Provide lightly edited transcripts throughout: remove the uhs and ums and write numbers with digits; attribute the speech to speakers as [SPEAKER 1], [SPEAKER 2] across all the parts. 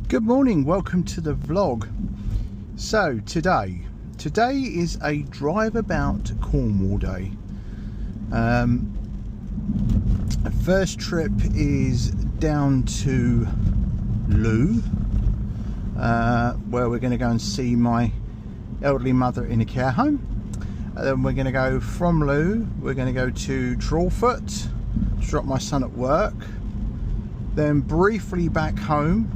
[SPEAKER 1] Good morning, welcome to the vlog. So today is a drive about Cornwall day. First trip is down to Looe, where we're going to go and see my elderly mother in a care home. And then we're going to go from Looe, we're going to go to Drawfoot to drop my son at work, then briefly back home.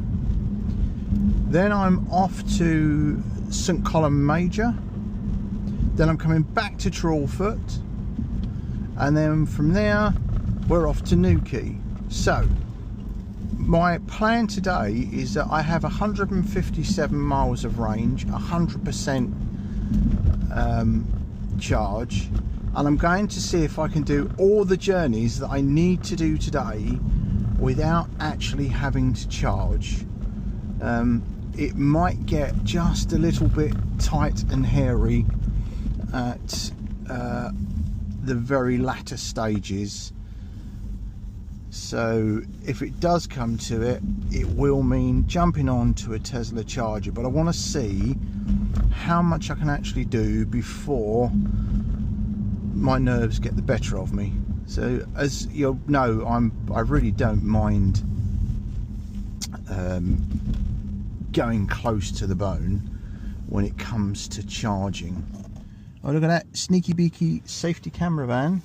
[SPEAKER 1] Then I'm off to St Column Major, then I'm coming back to Drawfoot, and then from there we're off to Newquay. So my plan today is that I have 157 miles of range, 100% charge, and I'm going to see if I can do all the journeys that I need to do today without actually having to charge. It might get just a little bit tight and hairy at the very latter stages, so if it does come to it, it will mean jumping on to a Tesla charger, but I want to see how much I can actually do before my nerves get the better of me. So as you'll know, I really don't mind going close to the bone when it comes to charging. Oh, look at that sneaky beaky safety camera van.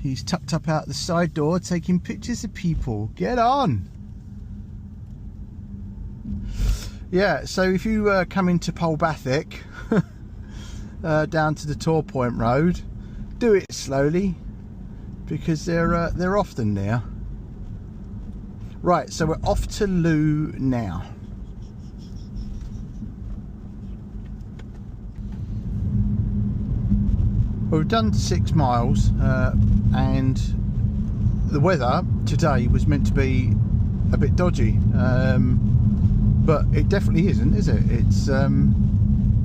[SPEAKER 1] He's tucked up out the side door taking pictures of people. Get on! Yeah, so if you come into Polbathic down to the Tor Point Road, do it slowly because they're often there. Right, so we're off to Looe now. Well, we've done 6 miles and the weather today was meant to be a bit dodgy, but it definitely isn't, is it?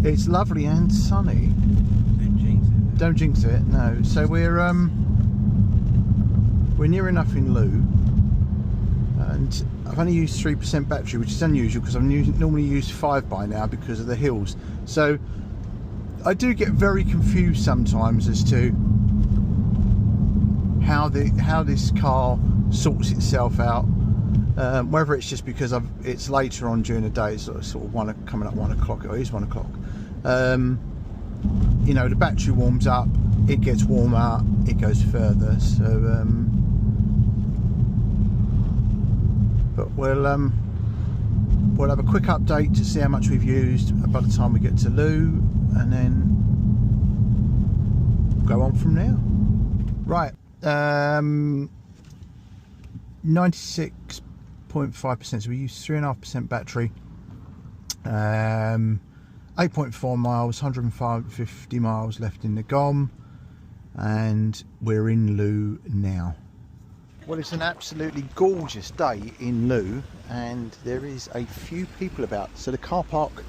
[SPEAKER 1] It's lovely and sunny.
[SPEAKER 2] Don't jinx it.
[SPEAKER 1] Don't jinx it, no. So we're near enough in Looe. And I've only used 3% battery, which is unusual because I've normally used 5 by now because of the hills. So I do get very confused sometimes as to how this car sorts itself out. Whether it's just because it's later on during the day, it's sort of coming up 1 o'clock. It is 1 o'clock. You know, the battery warms up, it gets warmer, it goes further. So. But we'll have a quick update to see how much we've used by the time we get to Looe, and then go on from there. Right, 96.5%. So we use 3.5% battery. 8.4 miles, 150 miles left in the GOM, and we're in Looe now. Well, it's an absolutely gorgeous day in Looe, and there is a few people about. So the car park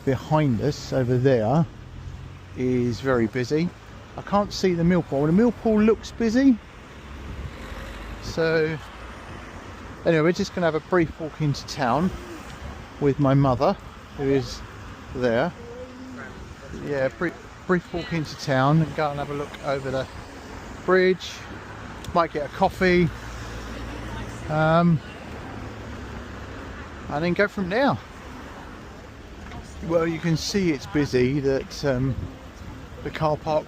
[SPEAKER 1] behind us over there is very busy. I can't see the Millpool. The Millpool looks busy. So anyway, we're just going to have a brief walk into town with my mother, who is there. Yeah, brief walk into town and go and have a look over the bridge. Might get a coffee, and then go from there. Well, you can see it's busy, that the car park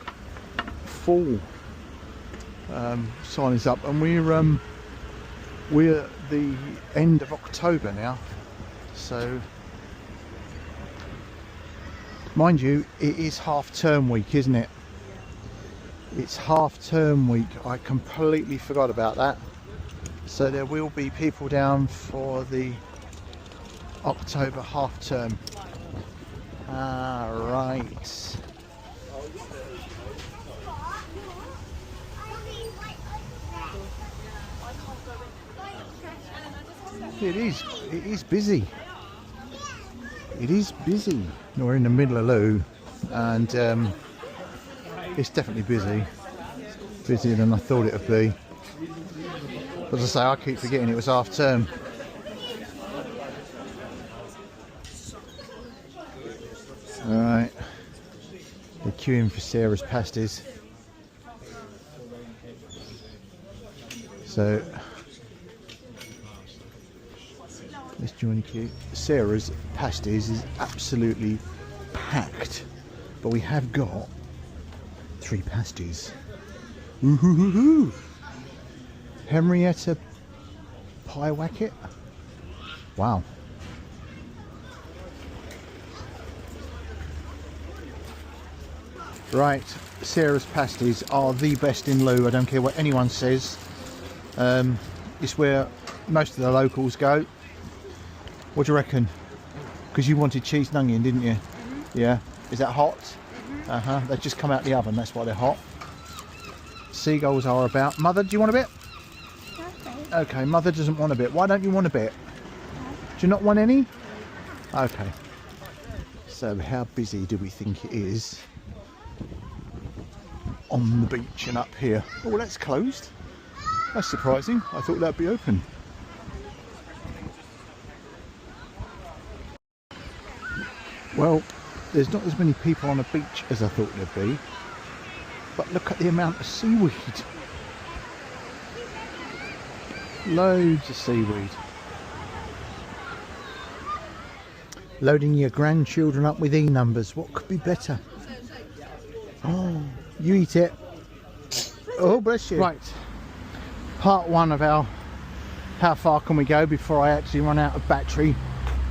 [SPEAKER 1] full sign is up, and we're at the end of October now. So mind you, it is half-term week, isn't it? It's half-term week. I completely forgot about that. So there will be people down for the October half-term. Right. It is busy. It is busy. We're in the middle of Looe, and it's definitely busy. busier than I thought it would be. As I say, I keep forgetting it was half term. Alright, they're queuing for Sarah's pasties. So, let's join the queue. Sarah's pasties is absolutely packed, but we have got 3 pasties. Ooh-hoo-hoo-hoo. Henrietta Pie Wacket. Wow. Right, Sarah's pasties are the best in Looe. I don't care what anyone says. It's where most of the locals go. What do you reckon? Because you wanted cheese and onion, didn't you? Mm-hmm. Yeah. Is that hot? Mm-hmm. They've just come out the oven, that's why they're hot. Seagulls are about. Mother, do you want a bit? Okay. Okay, Mother doesn't want a bit. Why don't you want a bit? Do you not want any? Okay. So how busy do we think it is on the beach and up here? Oh, that's closed. That's surprising. I thought that'd be open. Well, there's not as many people on the beach as I thought there'd be. But look at the amount of seaweed. Loads of seaweed. Loading your grandchildren up with E-numbers. What could be better? Oh, you eat it. Oh, bless you. Right. Part 1 of our how far can we go before I actually run out of battery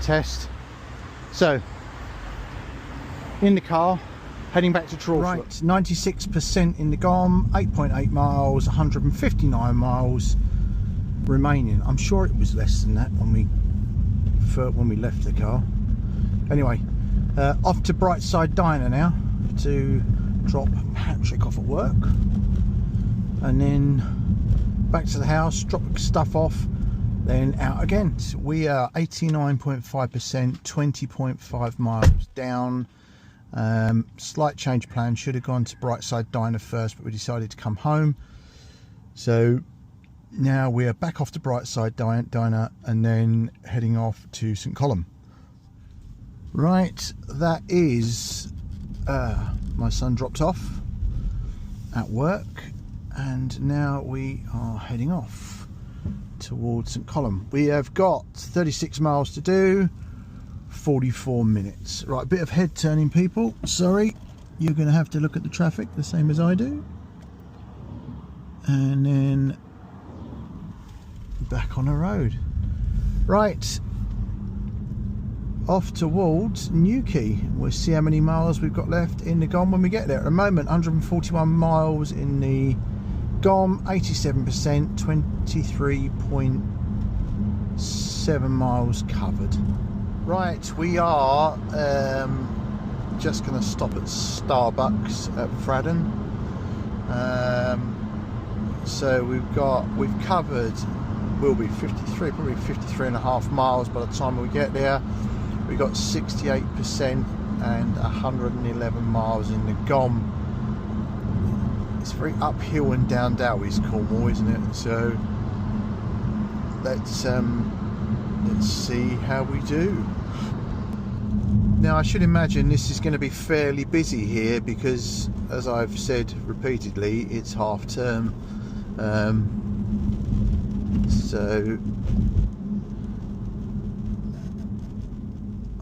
[SPEAKER 1] test. So, in the car, heading back to Drawford. Right, 96% in the GOM, 8.8 miles, 159 miles remaining. I'm sure it was less than that when we left the car. Anyway, off to Brightside Diner now to drop Patrick off at work, and then back to the house, drop stuff off, then out again. So we are 89.5%, 20.5 miles down. Slight change plan. Should have gone to Brightside Diner first, but we decided to come home. So now we're back off to Brightside Diner and then heading off to St Column. Right, that is my son dropped off at work, and now we are heading off towards St Column. We have got 36 miles to do, 44 minutes. Right, a bit of head turning, people. Sorry, you're going to have to look at the traffic the same as I do. And then back on the road. Right, off towards Newquay. We'll see how many miles we've got left in the GOM when we get there. At the moment, 141 miles in the GOM, 87%, 23.7 miles covered. Right, we are just going to stop at Starbucks at Fraddon. So we've covered, will be 53, probably 53 and a half miles by the time we get there. We got 68% and 111 miles in the GOM. It's very uphill and down Dowie's Cornwall, isn't it? So let's see how we do. Now I should imagine this is going to be fairly busy here because, as I've said repeatedly, it's half term. So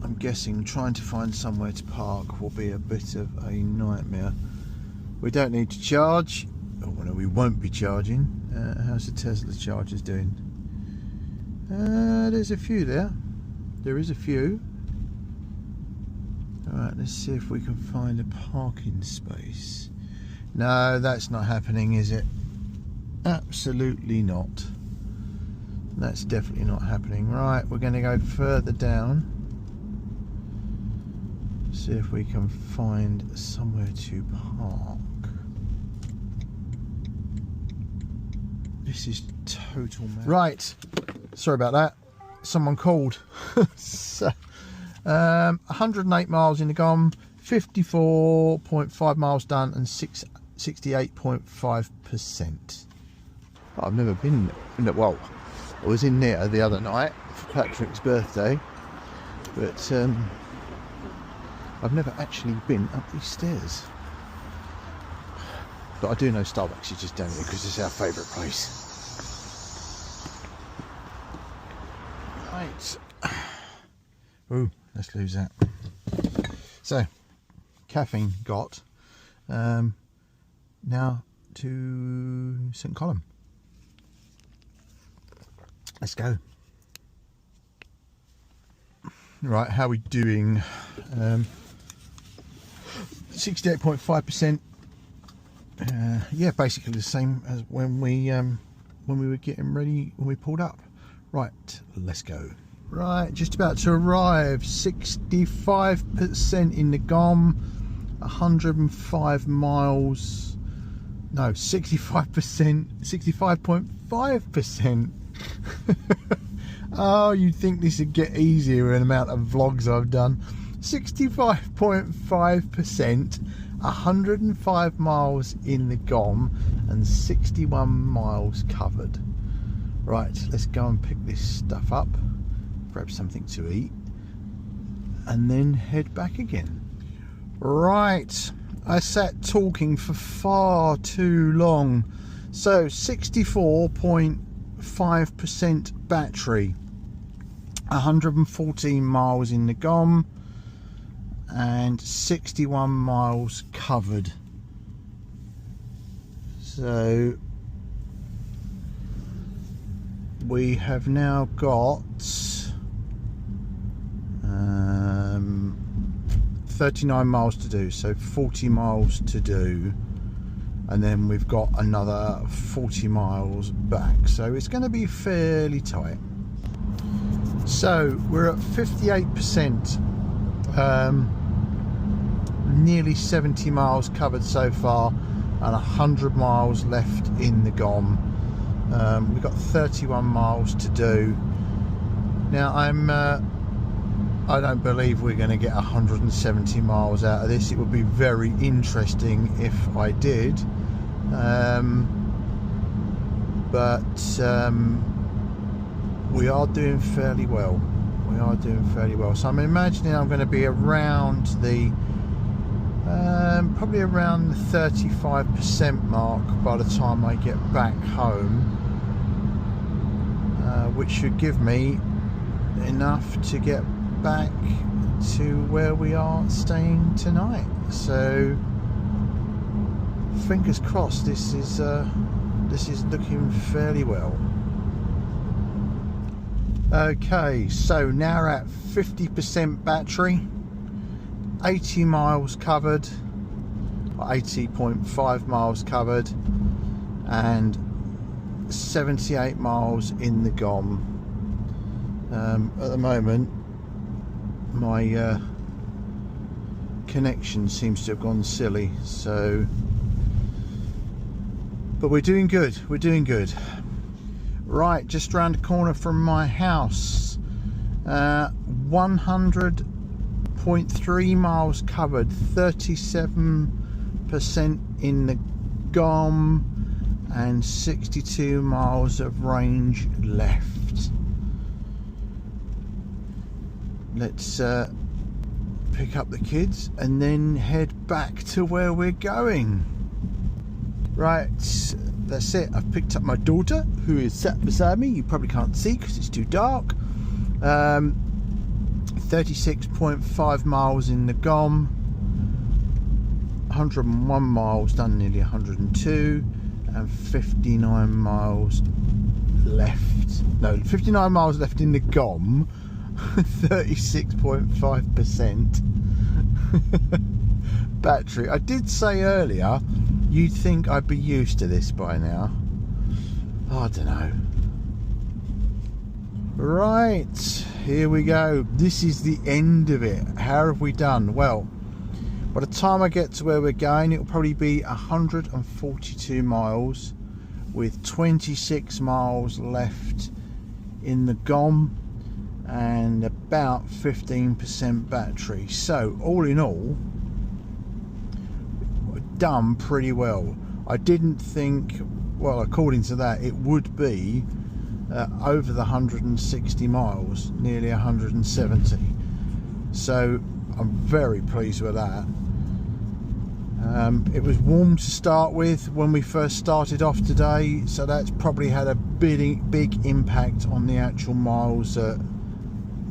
[SPEAKER 1] I'm guessing trying to find somewhere to park will be a bit of a nightmare. We don't need to charge. Oh no, we won't be charging. How's the Tesla chargers doing? There's a few there. There is a few. Alright, let's see if we can find a parking space. No, that's not happening, is it? Absolutely not. That's definitely not happening. Right, we're going to go further down. See if we can find somewhere to park. This is total mess. Right, sorry about that. Someone called. So, 108 miles in the GOM, 54.5 miles done, and 68.5%. I've never been in it. Well, I was in there the other night for Patrick's birthday, but I've never actually been up these stairs. But I do know Starbucks is just down here because it's our favourite place. Right. Ooh, let's lose that. So, caffeine got now to St. Column. Let's go. Right, how are we doing? 68.5%. Yeah, basically the same as when we were getting ready when we pulled up. Right, let's go. Right, just about to arrive. 65% in the GOM, 105 miles. No, 65%, 65.5%. Oh, you'd think this would get easier in the amount of vlogs I've done. 65.5%, 105 miles in the GOM, and 61 miles covered. Right, let's go and pick this stuff up, grab something to eat, and then head back again. Right, I sat talking for far too long. So 64.5% battery, 114 miles in the GOM, and 61 miles covered. So we have now got 39 miles to do, so 40 miles to do, and then we've got another 40 miles back, so it's going to be fairly tight. So we're at 58%, nearly 70 miles covered so far, and 100 miles left in the GOM. We've got 31 miles to do. Now I don't believe we're going to get 170 miles out of this. It would be very interesting if I did, but we are doing fairly well. We are doing fairly well. So I'm imagining I'm going to be around the probably around the 35% mark by the time I get back home, which should give me enough to get back to where we are staying tonight. So fingers crossed, this is looking fairly well. Okay, so now we're at 50% battery, 80 miles covered, 80.5 miles covered, and 78 miles in the GOM. At the moment my connection seems to have gone silly, so but we're doing good, we're doing good. Right, just around the corner from my house, 100.3 miles covered, 37% in the GOM, and 62 miles of range left. Let's pick up the kids and then head back to where we're going. Right, that's it. I've picked up my daughter, who is sat beside me. You probably can't see because it's too dark. 36.5 miles in the GOM, 101 miles done, nearly 102, and 59 miles left. No, 59 miles left in the GOM. 36.5% battery. I did say earlier you'd think I'd be used to this by now. I don't know. Right, here we go. This is the end of it. How have we done? Well, by the time I get to where we're going, it'll probably be 142 miles with 26 miles left in the GOM and about 15% battery. So all in all, done pretty well. I didn't think, well, according to that, it would be over the 160 miles, nearly 170. So I'm very pleased with that. It was warm to start with when we first started off today, so that's probably had a big impact on the actual miles that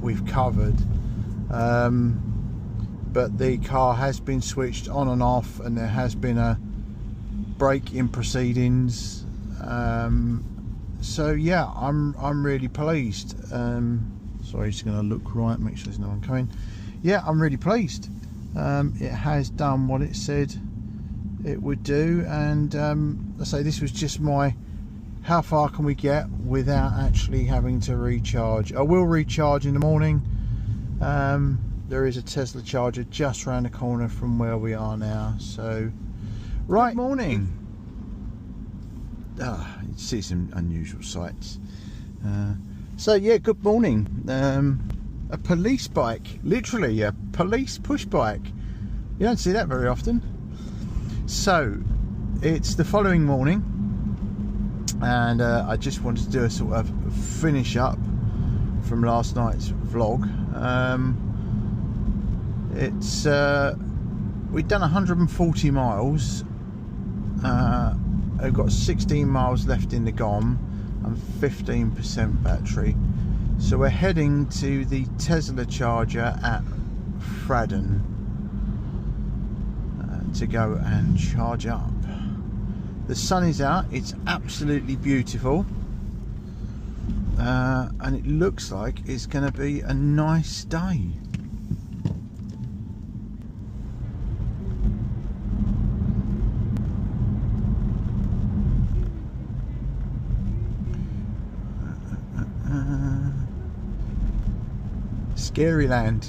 [SPEAKER 1] we've covered. But the car has been switched on and off, and there has been a break in proceedings. So yeah, I'm really pleased. Sorry, just going to look right, make sure there's no one coming. Yeah, I'm really pleased. It has done what it said it would do, and I say this was just my how far can we get without actually having to recharge. I will recharge in the morning. There is a Tesla charger just around the corner from where we are now. So right, good morning. You see some unusual sights. So yeah, good morning. A police bike, literally a police push bike. You don't see that very often. So it's the following morning, and I just wanted to do a sort of finish up from last night's vlog. We've done 140 miles. I've got 16 miles left in the GOM and 15% battery. So we're heading to the Tesla charger at Fraddon to go and charge up. The sun is out, it's absolutely beautiful, and it looks like it's going to be a nice day. Scary land.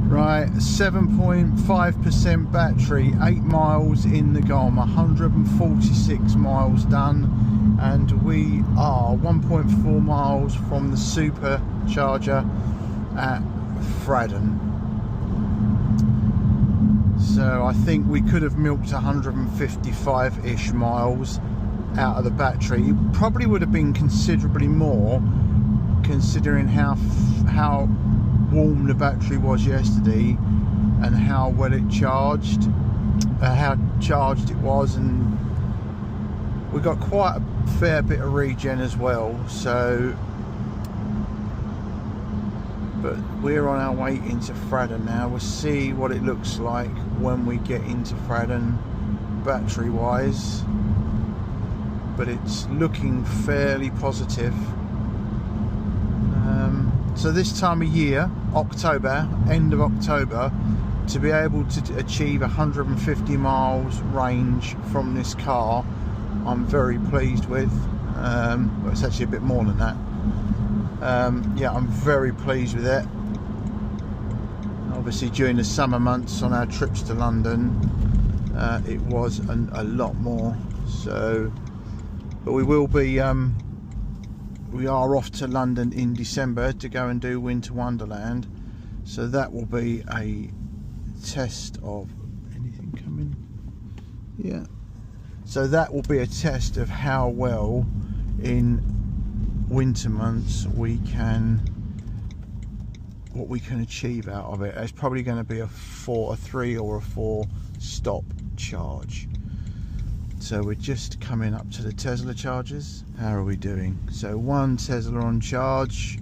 [SPEAKER 1] Right, 7.5% battery, 8 miles in the GOM, 146 miles done, and we are 1.4 miles from the supercharger at Fraddon. So I think we could have milked 155-ish miles out of the battery. It probably would have been considerably more, considering how warm the battery was yesterday and how well it charged, how charged it was, and we got quite a fair bit of regen as well. So, but we're on our way into Fraddon now. We'll see what it looks like when we get into Fraddon battery wise, but it's looking fairly positive. So this time of year, October, end of October, to be able to achieve 150 miles range from this car, I'm very pleased with. Well, it's actually a bit more than that. Yeah, I'm very pleased with it. Obviously during the summer months on our trips to London, it was a lot more. So, but we will be we are off to London in December to go and do Winter Wonderland, so that will be a test of anything coming. Yeah, so that will be a test of how well in winter months we can, what we can achieve out of it. It's probably going to be a 3 or a 4 stop charge. So we're just coming up to the Tesla chargers. How are we doing? So 1 Tesla on charge.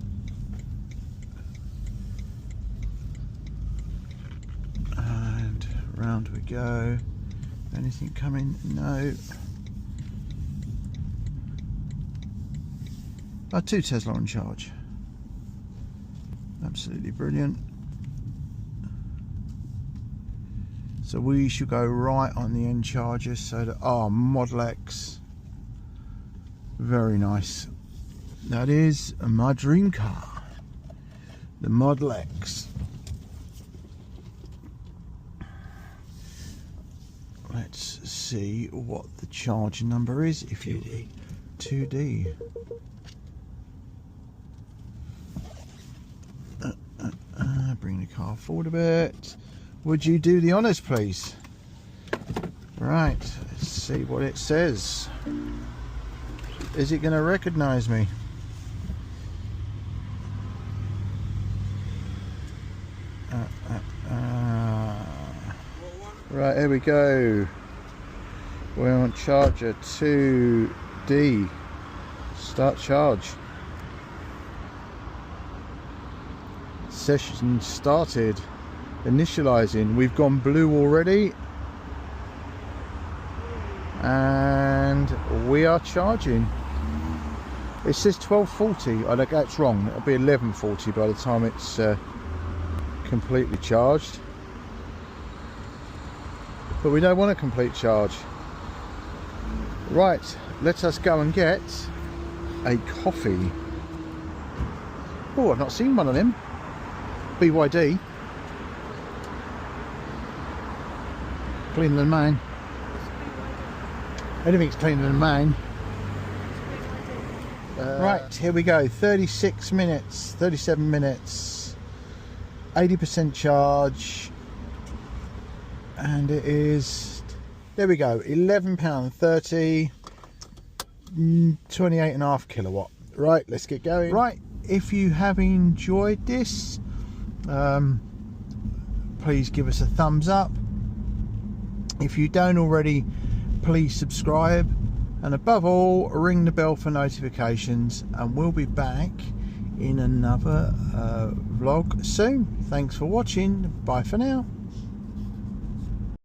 [SPEAKER 1] And round we go. Anything coming? No. 2 Tesla on charge. Absolutely brilliant. So we should go right on the end chargers, so that, Model X, very nice. That is my dream car, the Model X. Let's see what the charge number is. If 2D. 2D. Bring the car forward a bit. Would you do the honours, please? Right, let's see what it says. Is it going to recognize me? Right, here we go. We're on charger 2D. Start charge. Session started. Initializing. We've gone blue already. And we are charging. It says 1240. Oh, that's wrong. It'll be 1140 by the time it's completely charged. But we don't want a complete charge. Right, let us go and get a coffee. Oh, I've not seen one of them. BYD. Cleaner than mine. Anything's cleaner than mine. Right, here we go. 36 minutes, 37 minutes. 80% charge. And it is, there we go, £11.30, 28.5 kilowatt. Right, let's get going. Right, if you have enjoyed this, please give us a thumbs up. If you don't already, please subscribe, and above all, ring the bell for notifications, and we'll be back in another vlog soon. Thanks for watching. Bye for now.